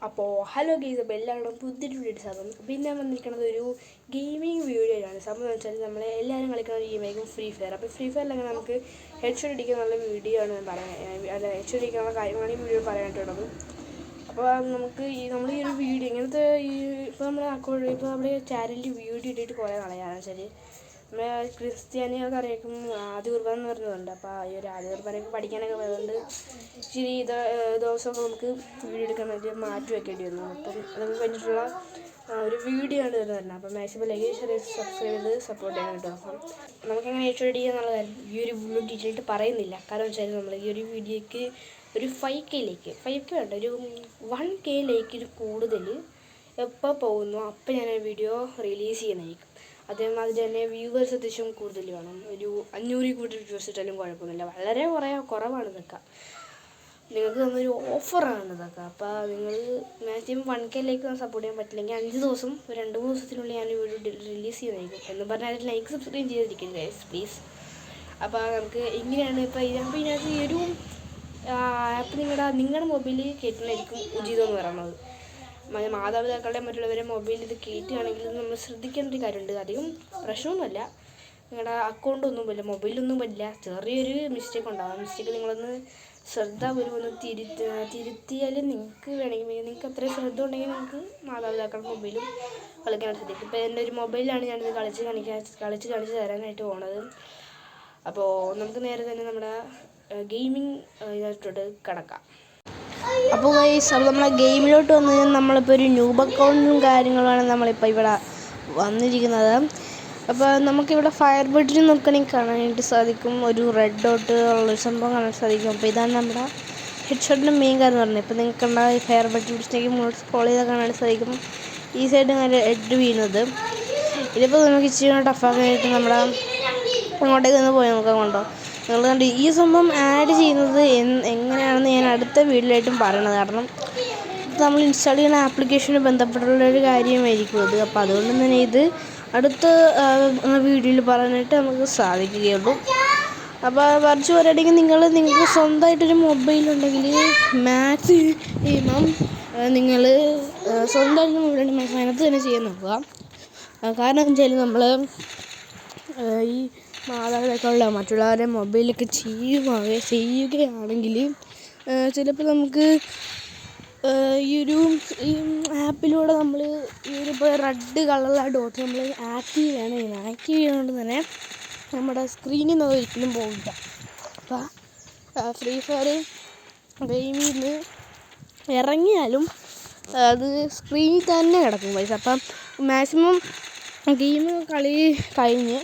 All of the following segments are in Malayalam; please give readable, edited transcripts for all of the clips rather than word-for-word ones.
അപ്പോൾ ഹലോ ഗെയ്സ്, അപ്പോൾ എല്ലാവരും പുതിയൊരു വീഡിയോ സാധനം. പിന്നെ ഞാൻ വന്നിരിക്കുന്നത് ഒരു ഗെയിമിംഗ് വീഡിയോയിലാണ്. സംഭവം എന്ന് വെച്ചാൽ നമ്മൾ എല്ലാവരും കളിക്കുന്ന ഒരു ഗെയിമായിരിക്കും ഫ്രീ ഫയർ. അപ്പോൾ ഫ്രീ ഫയറിലങ്ങനെ നമുക്ക് ഹെഡ് ഷോട്ട് അടിക്കാനുള്ള വീഡിയോ ആണ് അല്ല ഹെഡ് ഷോട്ട് അടിക്കാനുള്ള കാര്യങ്ങളാണ് ഈ വീഡിയോ പറയാനായിട്ടുള്ളത്. അപ്പോൾ നമുക്ക് നമ്മൾ ഈ ഒരു വീഡിയോ ഇങ്ങനത്തെ ഇപ്പോൾ നമ്മുടെ അക്കൗണ്ട് ഇപ്പോൾ നമ്മുടെ ചാനലിൽ വീഡിയോ ഇട്ടിട്ട് കുറേ കളയാണ് വെച്ചാൽ നമ്മുടെ ക്രിസ്ത്യാനികൾക്ക് അറിയാക്കും ആദ്യ കുർബാന എന്ന് പറഞ്ഞതുണ്ട്. അപ്പോൾ ഈ ഒരു ആദ്യ കുർബാനയൊക്കെ പഠിക്കാനൊക്കെ വരുന്നുണ്ട്. ഇച്ചിരി ദിവസമൊക്കെ നമുക്ക് വീഡിയോ എടുക്കാൻ വേണ്ടി മാറ്റി വെക്കേണ്ടി വന്നു. അപ്പം നമുക്ക് വേണ്ടിയിട്ടുള്ള ഒരു വീഡിയോ ആണ് വരുന്നത്. അപ്പം മാക്സിമം ലൈക്ക് ഷെയർ സബ്സ്ക്രൈബ് ചെയ്ത് സപ്പോർട്ട് ചെയ്യാൻ കേട്ടോ. അപ്പം നമുക്കെങ്ങനെ ഹെഡ് ചെയ്യുക എന്നുള്ള കാര്യം ഈ ഒരു വീഡിയോ ഡീറ്റെയിൽഡ് പറയുന്നില്ല. കാരണം വെച്ചാൽ നമ്മൾ ഈ ഒരു വീഡിയോയ്ക്ക് ഒരു 5K വേണ്ട, ഒരു 1K കൂടുതൽ എപ്പോൾ പോകുന്നു അപ്പോൾ ഞാൻ വീഡിയോ റിലീസ് ചെയ്യുന്നതായിരിക്കും. അതേമാതിരി തന്നെ വ്യൂവേഴ്സ് അത്യാവശ്യം കൂടുതൽ വേണം. ഒരു 500 കൂടുതൽ വ്യൂവേഴ്സ് ഇട്ടാലും കുഴപ്പമൊന്നുമില്ല. വളരെ കുറവാണ് ഇതൊക്കെ. നിങ്ങൾക്ക് തന്നൊരു ഓഫറാണ് ഇതൊക്കെ. അപ്പോൾ നിങ്ങൾ മാക്സിമം 1K സപ്പോർട്ട് ചെയ്യാൻ പറ്റില്ലെങ്കിൽ 5 ദിവസം 2-3 ദിവസത്തിനുള്ളിൽ ഞാൻ വീഡിയോ റിലീസ് ചെയ്യുന്നതായിരിക്കും. എന്ന് പറഞ്ഞാൽ ലൈക്ക് സബ്സ്ക്രൈബ് ചെയ്തിരിക്കും ഗൈസ് പ്ലീസ്. അപ്പോൾ നമുക്ക് എങ്ങനെയാണ് ഇപ്പോൾ ഇതിനകത്ത് ഈ ഒരു ആപ്പ് നിങ്ങളുടെ മൊബൈലിൽ കയറ്റുന്നതായിരിക്കും ഉചിതം എന്ന് പറയുന്നത്. മാതാപിതാക്കളുടെ മറ്റുള്ളവരെ മൊബൈലിൽ ഇത് കയറ്റുകയാണെങ്കിൽ നമ്മൾ ശ്രദ്ധിക്കേണ്ട ഒരു കാര്യമുണ്ട്. അധികം പ്രശ്നമൊന്നുമല്ല, നിങ്ങളുടെ അക്കൗണ്ടൊന്നും പറ്റില്ല, മൊബൈലൊന്നും പറ്റില്ല, ചെറിയൊരു മിസ്റ്റേക്ക് ഉണ്ടാകും. ആ മിസ്റ്റേക്ക് നിങ്ങളൊന്ന് ശ്രദ്ധാപൂർവ്വം തിരുത്തിയാൽ നിങ്ങൾക്ക് വേണമെങ്കിൽ നിങ്ങൾക്ക് അത്രയും ശ്രദ്ധ ഉണ്ടെങ്കിൽ നിങ്ങൾക്ക് മാതാപിതാക്കളുടെ മൊബൈലും കളിക്കാനായിട്ട് സാധിക്കും. ഇപ്പോൾ എൻ്റെ ഒരു മൊബൈലാണ് ഞാനിത് കളിച്ച് കാണിച്ച് തരാനായിട്ട് പോണത്. അപ്പോൾ നമുക്ക് നേരെ തന്നെ നമ്മുടെ ഗെയിമിംഗ് ഇതിലോട്ട് കിടക്കാം. അപ്പോൾ ഗൈസ്, അപ്പോൾ നമ്മളെ ഗെയിമിലോട്ട് വന്നു കഴിഞ്ഞാൽ നമ്മളിപ്പോൾ ഒരു ന്യൂബ് അക്കൗണ്ടും കാര്യങ്ങളുമാണ് നമ്മളിപ്പോൾ ഇവിടെ വന്നിരിക്കുന്നത്. അപ്പോൾ നമുക്കിവിടെ ഫയർ ബട്ടൺ നോക്കുകയാണെങ്കിൽ കാണാനായിട്ട് സാധിക്കും. ഒരു റെഡ് ഡോട്ട് ഉള്ളൊരു സംഭവം കാണാൻ സാധിക്കും. അപ്പോൾ ഇതാണ് നമ്മുടെ ഹെഡ് ഷോട്ടിൻ്റെ മെയിൻ കാര്യം എന്ന് പറഞ്ഞത്. ഇപ്പോൾ നിങ്ങൾക്ക് ഉണ്ടാകും ഫയർ ബട്ടൺ പിടിച്ചേക്ക് മുകളിൽ സ്ക്രോൾ ചെയ്താൽ കാണാൻ സാധിക്കും ഈ സൈഡ് നല്ല ഹെഡ് വീഴുന്നത്. ഇതിപ്പോൾ നമുക്ക് ഇച്ചിരി ടഫാക്കാനായിട്ട് നമ്മുടെ അങ്ങോട്ടേക്ക് ഒന്ന് പോയി നോക്കാൻ കൊണ്ടോ. നിങ്ങൾ കണ്ട് ഈ സംഭവം ആഡ് ചെയ്യുന്നത് എങ്ങനെയാണെന്ന് ഞാൻ അടുത്ത വീഡിയോയിലായിട്ടും പറയണത്. കാരണം ഇത് നമ്മൾ ഇൻസ്റ്റാൾ ചെയ്യുന്ന ആപ്ലിക്കേഷന് ബന്ധപ്പെട്ടുള്ളൊരു കാര്യമായിരിക്കും ഇത്. അപ്പോൾ അതുകൊണ്ട് തന്നെ ഇത് അടുത്ത വീഡിയോയിൽ പറയാനായിട്ട് നമുക്ക് സാധിക്കുകയുള്ളൂ. അപ്പോൾ കുറച്ച് പറയുകയാണെങ്കിൽ നിങ്ങൾക്ക് സ്വന്തമായിട്ടൊരു മൊബൈലുണ്ടെങ്കിൽ മാക്സിമം നിങ്ങൾ സ്വന്തമായിട്ട് മൊബൈലുണ്ടെങ്കിൽ അതിനകത്ത് തന്നെ ചെയ്യാൻ നോക്കുക. കാരണം എന്ന് വെച്ചാൽ നമ്മൾ ഈ മാതാപിതാക്കളുടെ മറ്റുള്ളവരുടെ മൊബൈലൊക്കെ ചെയ്യുകയാണെങ്കിൽ ചിലപ്പോൾ നമുക്ക് ഈ ആപ്പിലൂടെ നമ്മൾ ഈ ഇപ്പോൾ റെഡ് കളറുള്ള ഡോട്ട് നമ്മൾ ആക്റ്റീവ് ചെയ്യുന്നതുകൊണ്ട് തന്നെ നമ്മുടെ സ്ക്രീനിൽ നിന്ന് ഒരിക്കലും പോകില്ല. അപ്പോൾ ഫ്രീ ഫയർ ഗെയിമിൽ നിന്ന് ഇറങ്ങിയാലും അത് സ്ക്രീനിൽ തന്നെ കിടക്കും പൈസ. അപ്പം മാക്സിമം ഗെയിം കളി കഴിഞ്ഞ്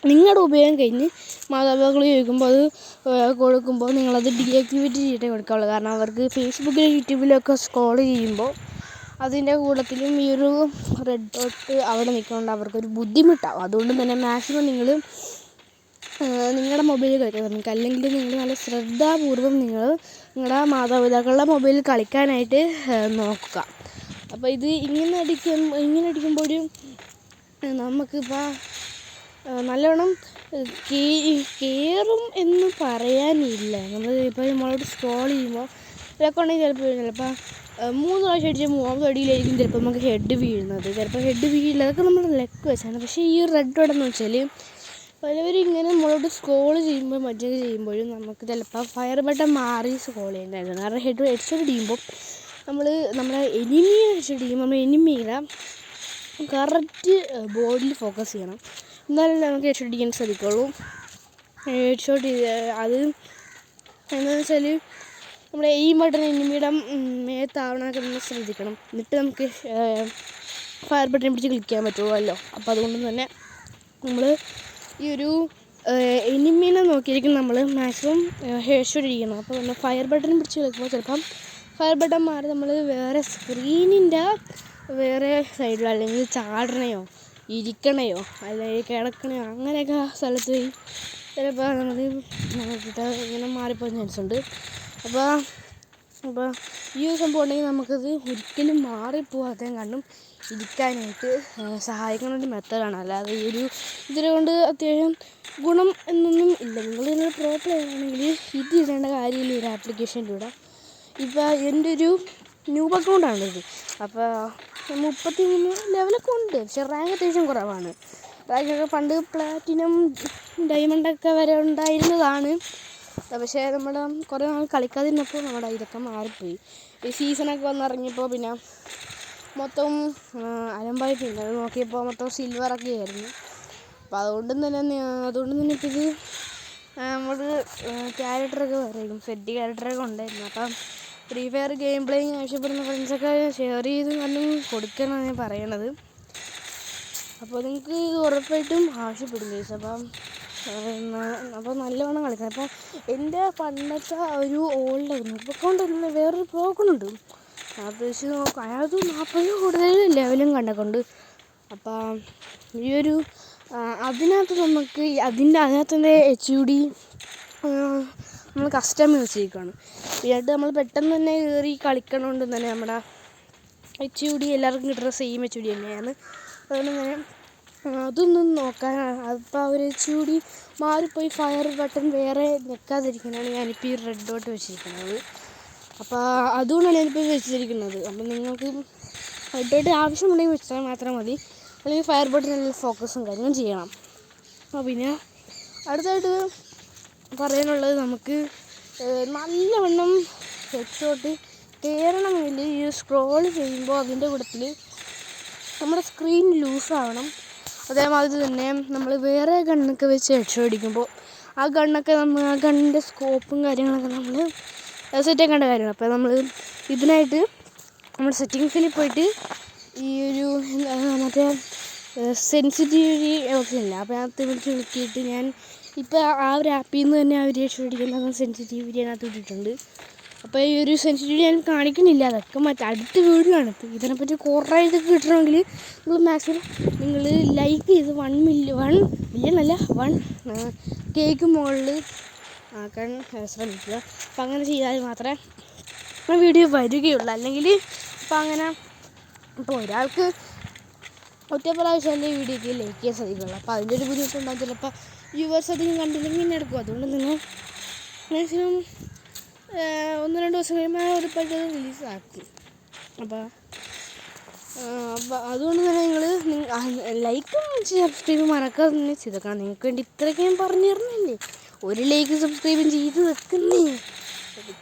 നിങ്ങളുടെ ഉപയോഗം കഴിഞ്ഞ് മാതാപിതാക്കൾ ചോദിക്കുമ്പോൾ അത് കൊടുക്കുമ്പോൾ നിങ്ങളത് ഡീആക്ടിവേറ്റ് ചെയ്തിട്ടേ കൊടുക്കാവുള്ളൂ. കാരണം അവർക്ക് ഫേസ്ബുക്കിലും യൂട്യൂബിലൊക്കെ സ്ക്രോൾ ചെയ്യുമ്പോൾ അതിൻ്റെ കൂട്ടത്തിലും ഈ ഒരു റെഡ് ഡോട്ട് അവിടെ നിൽക്കുന്നതുകൊണ്ട് അവർക്കൊരു ബുദ്ധിമുട്ടാവും. അതുകൊണ്ട് തന്നെ മാക്സിമം നിങ്ങൾ നിങ്ങളുടെ മൊബൈലിൽ കളിക്കാൻ ശ്രമിക്കുക. അല്ലെങ്കിൽ നിങ്ങൾ നല്ല ശ്രദ്ധാപൂർവ്വം നിങ്ങളുടെ മാതാപിതാക്കളുടെ മൊബൈലിൽ കളിക്കാനായിട്ട് നോക്കുക. അപ്പോൾ ഇത് ഇങ്ങനെ അടിക്കുമ്പോൾ നമുക്കിപ്പോൾ നല്ലവണ്ണം കയറും എന്ന് പറയാനില്ല. നമ്മളോട് സ്ക്രോൾ ചെയ്യുമ്പോൾ ഇതൊക്കെ ഉണ്ടെങ്കിൽ ചിലപ്പോൾ 3 പ്രാവശ്യം അടിച്ച് 3ാമത്തെ അടിയിലായിരിക്കും ചിലപ്പോൾ നമുക്ക് ഹെഡ് വീഴുന്നത്. ചിലപ്പോൾ ഹെഡ് വീഴില്ല, അതൊക്കെ നമ്മുടെ ലെക്ക് വെച്ചാണ്. പക്ഷേ ഈ റെഡ് ഡോട്ടെന്ന് വെച്ചാൽ പലവരിങ്ങനെ നമ്മളോട് സ്ക്രോൾ ചെയ്യുമ്പോൾ മറ്റൊക്കെ ചെയ്യുമ്പോഴും നമുക്ക് ചിലപ്പോൾ ഫയർ ബട്ടൺ മാറി സ്ക്രോൾ ചെയ്യേണ്ടതായിരുന്നു. കാരണം ഹെഡ് ഷോട്ട് അടിക്കുമ്പോൾ നമ്മുടെ എനിമിയെ ഹെഡ് ചെയ്യുമ്പോൾ നമ്മൾ എനിമിയുടെ കറക്റ്റ് ബോഡിയിൽ ഫോക്കസ് ചെയ്യണം. എന്നാലും നമുക്ക് ഹെഡ് ഷോട്ട് അടിക്കാൻ സാധിക്കുള്ളൂ. ഹെഡ് ഷോട്ട് അത് എന്താണെന്ന് വെച്ചാൽ നമ്മുടെ എയിം ബട്ടൺ എനിമിയുടെ മേത്താവണമൊക്കെ നമ്മൾ ശ്രദ്ധിക്കണം. എന്നിട്ട് നമുക്ക് ഫയർ ബട്ടൺ പിടിച്ച് ക്ലിക്ക് ചെയ്യാൻ പറ്റുമല്ലോ. അപ്പോൾ അതുകൊണ്ട് തന്നെ നമ്മൾ ഈ ഒരു എനിമീനെ നോക്കിയിരിക്കും നമ്മൾ മാക്സിമം ഹെഡ് ഷോട്ട് അടിക്കണം. അപ്പോൾ നമ്മൾ ഫയർ ബട്ടൺ പിടിച്ച് കളിക്കുമ്പോൾ ചിലപ്പം ഫയർ ബട്ടൺ മാറി നമ്മൾ വേറെ സ്ക്രീനിൻ്റെ വേറെ സൈഡിലോ അല്ലെങ്കിൽ ചാടണയോ ഇരിക്കണയോ അല്ലെങ്കിൽ കിടക്കണയോ അങ്ങനെയൊക്കെ സ്ഥലത്ത് പോയി ചിലപ്പോൾ നമുക്കിട്ട് ഇങ്ങനെ മാറിപ്പോകാൻ ചാൻസ് ഉണ്ട്. അപ്പോൾ ഈ ഒരു സംഭവം ഉണ്ടെങ്കിൽ നമുക്കത് ഒരിക്കലും മാറിപ്പോകാതെ കണ്ടും ഇരിക്കാനായിട്ട് സഹായിക്കുന്ന ഒരു മെത്തേഡാണ്. അല്ലാതെ ഇതിനെക്കൊണ്ട് അത്യാവശ്യം ഗുണം എന്നൊന്നും ഇല്ല. നിങ്ങൾ പ്രോ പ്ലെയർ ആണെങ്കിൽ ഇത് ഇടേണ്ട കാര്യമില്ല ഒരു ആപ്ലിക്കേഷനിലൂടെ. ഇപ്പോൾ എൻ്റെ ഒരു ന്യൂബ് അക്കൗണ്ടാണിത്. അപ്പോൾ 33 ലെവലൊക്കെ ഉണ്ട്, പക്ഷെ റാങ്ക് അത്യാവശ്യം കുറവാണ്. റാങ്കൊക്കെ പണ്ട് പ്ലാറ്റിനം ഡയമണ്ടൊക്കെ വരെ ഉണ്ടായിരുന്നതാണ്. പക്ഷേ നമ്മൾ കുറേ നാൾ കളിക്കാതിരുന്നപ്പോൾ നമ്മുടെ ഇതൊക്കെ മാറിപ്പോയി. ഈ സീസണൊക്കെ വന്നിറങ്ങിയപ്പോൾ പിന്നെ മൊത്തം അലമ്പായി. പിന്നെ അത് നോക്കിയപ്പോൾ മൊത്തം സിൽവറൊക്കെ ആയിരുന്നു. അപ്പോൾ അതുകൊണ്ട് തന്നെ ഇപ്പോൾ ഇത് നമ്മൾ ക്യാരക്ടറൊക്കെ പറയും, സെറ്റ് ക്യാരക്ടറൊക്കെ ഉണ്ടായിരുന്നു. അപ്പം ഫ്രീ ഫയർ ഗെയിം പ്ലേയിങ് ആവശ്യപ്പെടുന്ന ഫ്രണ്ട്സൊക്കെ ഷെയർ ചെയ്ത് നല്ല കൊടുക്കണമെന്ന് ഞാൻ പറയണത്. അപ്പോൾ നിങ്ങൾക്ക് ഇത് ഉറപ്പായിട്ടും ആവശ്യപ്പെടും ഗൈസ്. അപ്പോൾ നല്ലവണ്ണം കളിക്കാം. അപ്പോൾ എൻ്റെ പണ്ടത്തെ ഒരു ഓൾഡ് അക്കൗണ്ടല്ല, വേറൊരു പ്രോ അക്കൗണ്ടുണ്ട്. അത് വെച്ച് നോക്കാം, അയാൾക്ക് 40 കൂടുതൽ ലെവലും കണ്ടൊക്കെയുണ്ട്. അപ്പം ഈ ഒരു അതിനകത്ത് നമുക്ക് അതിനകത്തെ HUD നമ്മൾ കസ്റ്റമൈസ് ചെയ്യിക്കുകയാണ്. പിന്നീട് നമ്മൾ പെട്ടെന്ന് തന്നെ കയറി കളിക്കണോണ്ട് തന്നെ നമ്മുടെ HUD എല്ലാവർക്കും കിട്ടുന്ന സെയിം HUD തന്നെയാണ്. അതുകൊണ്ട് തന്നെ അതൊന്നും നോക്കാനാണ്. അപ്പോൾ അവർ HUD മാറിപ്പോയി ഫയർ ബട്ടൺ വേറെ ഞെക്കാതിരിക്കാനാണ് ഞാനിപ്പോൾ ഈ റെഡ് ഡോട്ട് വെച്ചിരിക്കുന്നത്. അപ്പോൾ അതുകൊണ്ടാണ് ഞാനിപ്പോൾ വെച്ചിരിക്കുന്നത്. അപ്പം നിങ്ങൾക്ക് റെഡ് ഡോട്ട് ആവശ്യമുണ്ടെങ്കിൽ വെച്ചാൽ മാത്രം മതി, അല്ലെങ്കിൽ ഫയർ ബട്ടണിൽ ഫോക്കസും കാര്യങ്ങളും ചെയ്യണം. പിന്നെ അടുത്തായിട്ട് പറയാനുള്ളത്, നമുക്ക് നല്ലവണ്ണം ഹെഡ്ഷോട്ട് കയറണമെങ്കിൽ ഈ സ്ക്രോൾ ചെയ്യുമ്പോൾ അതിൻ്റെ കൂട്ടത്തിൽ നമ്മുടെ സ്ക്രീൻ ലൂസാവണം. അതേമാതിരി തന്നെ നമ്മൾ വേറെ ഗണ്ണൊക്കെ വെച്ച് ഹെഡ്ഷോട്ട് അടിക്കുമ്പോൾ ആ ഗണ്ണിൻ്റെ സ്കോപ്പും കാര്യങ്ങളൊക്കെ നമ്മൾ സെറ്റാക്കേണ്ട കാര്യമാണ്. അപ്പോൾ നമ്മൾ ഇതിനായിട്ട് നമ്മൾ സെറ്റിങ്സിൽ പോയിട്ട് ഈ ഒരു മറ്റേ സെൻസിറ്റിവിറ്റി ഓപ്ഷൻ ഇല്ല, അപ്പോൾ അതിനകത്ത് വിളിച്ച് നോക്കിയിട്ട് ഞാൻ ഇപ്പോൾ ആ ഒരു ആപ്പിൽ നിന്ന് തന്നെ ആ ഒരു ഹെഡ്ഷോട്ട് അടിക്കുന്ന സെൻസിറ്റിവിറ്റി അതിനകത്ത് ഇട്ടിട്ടുണ്ട്. അപ്പോൾ ഈ ഒരു സെൻസിറ്റിവിറ്റി ഞാൻ കാണിക്കുന്നില്ല, അതൊക്കെ അടുത്ത വീഡിയോ ആണ്. ഇപ്പോൾ ഇതിനെപ്പറ്റി കുറേ ഇതൊക്കെ കിട്ടണമെങ്കിൽ നിങ്ങൾ മാക്സിമം നിങ്ങൾ ലൈക്ക് ചെയ്ത് 1 മില്യൺ മുകളിൽ ആക്കാൻ ശ്രമിക്കുക. അപ്പം അങ്ങനെ ചെയ്താൽ മാത്രമേ വീഡിയോ വരികയുള്ളൂ. അല്ലെങ്കിൽ ഇപ്പം അങ്ങനെ ഇപ്പോൾ ഒരാൾക്ക് ഒറ്റ പ്രാവശ്യമല്ലേ വീഡിയോക്ക് ലൈക്ക് ചെയ്യാൻ സാധിക്കുള്ളൂ. അപ്പോൾ അതിൻ്റെ ഒരു ബുദ്ധിമുട്ടുണ്ടാകും. ചിലപ്പോൾ വ്യൂവേഴ്സ് അധികം കണ്ടില്ലെങ്കിൽ ഇങ്ങനെ എടുക്കും. അതുകൊണ്ട് തന്നെ മാക്സിമം 1-2 ദിവസം കഴിയുമ്പോൾ ഉറപ്പായിട്ട് അത് റിലീസാക്കും. അപ്പോൾ അതുകൊണ്ട് തന്നെ നിങ്ങൾ ലൈക്കും സബ്സ്ക്രൈബും മറക്കാതെ തന്നെ ചെയ്തേക്കണം. നിങ്ങൾക്ക് വേണ്ടി ഇത്രയൊക്കെ ഞാൻ പറഞ്ഞു തരുന്നില്ലേ, ഒരു ലൈക്ക് സബ്സ്ക്രൈബും ചെയ്ത് വെക്കുന്നേ,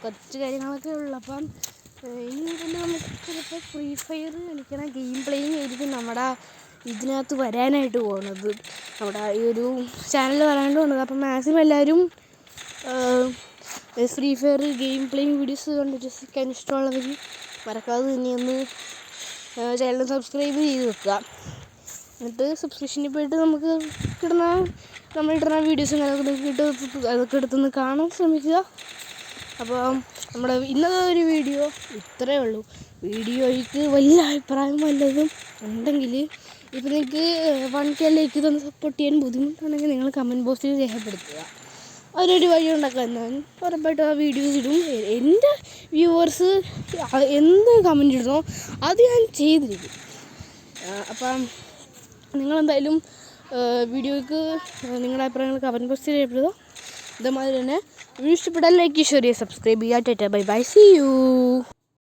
കുറച്ച് കാര്യങ്ങളൊക്കെ ഉള്ളൂ. അപ്പം ഇനി തന്നെ നമുക്ക് ചിലപ്പോൾ ഫ്രീ ഫയർ കളിക്കണ ഗെയിം പ്ലേയിങ് ആയിരിക്കും നമ്മുടെ ഇതിനകത്ത് വരാനായിട്ട് പോകുന്നത്, നമ്മുടെ ഈ ഒരു ചാനൽ വരാനായിട്ട് പോകുന്നത്. അപ്പം മാക്സിമം എല്ലാവരും free fire game playing videos കണ്ടിട്ട് ഇഷ്ടമുള്ളവർ മറക്കാതെ തന്നെ ഒന്ന് ചാനൽ സബ്സ്ക്രൈബ് ചെയ്ത് വെക്കുക. എന്നിട്ട് സബ്സ്ക്രിപ്ഷനിൽ പോയിട്ട് നമുക്ക് നമ്മളിടുന്ന വീഡിയോസും അതൊക്കെ എടുത്തൊന്ന് കാണാൻ ശ്രമിക്കുക. അപ്പോൾ നമ്മുടെ ഇന്നത്തെ ഒരു വീഡിയോ ഇത്രയേ ഉള്ളൂ. വീഡിയോയ്ക്ക് വലിയ അഭിപ്രായം വല്ലതും ഉണ്ടെങ്കിൽ, ഇപ്പോൾ നിങ്ങൾക്ക് 1K ലൈക്ക് തന്ന് സപ്പോർട്ട് ചെയ്യാൻ ബുദ്ധിമുട്ടാണെങ്കിൽ നിങ്ങൾ കമൻറ്റ് ബോക്സിൽ രേഖപ്പെടുത്തുക. അതിനൊരു വഴി ഉണ്ടാക്കാൻ ഉറപ്പായിട്ടും ആ വീഡിയോസ് ഇടും. എൻ്റെ വ്യൂവേഴ്സ് എന്ത് കമൻറ്റ് ഇടുന്നോ അത് ഞാൻ ചെയ്തിരിക്കും. അപ്പം നിങ്ങളെന്തായാലും വീഡിയോയ്ക്ക് നിങ്ങളുടെ അഭിപ്രായങ്ങൾ കമൻറ്റ് ബോക്സിൽ രേഖപ്പെടുത്തുക. അതേമാതിരി തന്നെ വീഡിയോ ഇഷ്ടപ്പെട്ടാൽ ലൈക്ക് ചെയ്യുക, സബ്സ്ക്രൈബ് ചെയ്യുക. Tata bye bye, see U.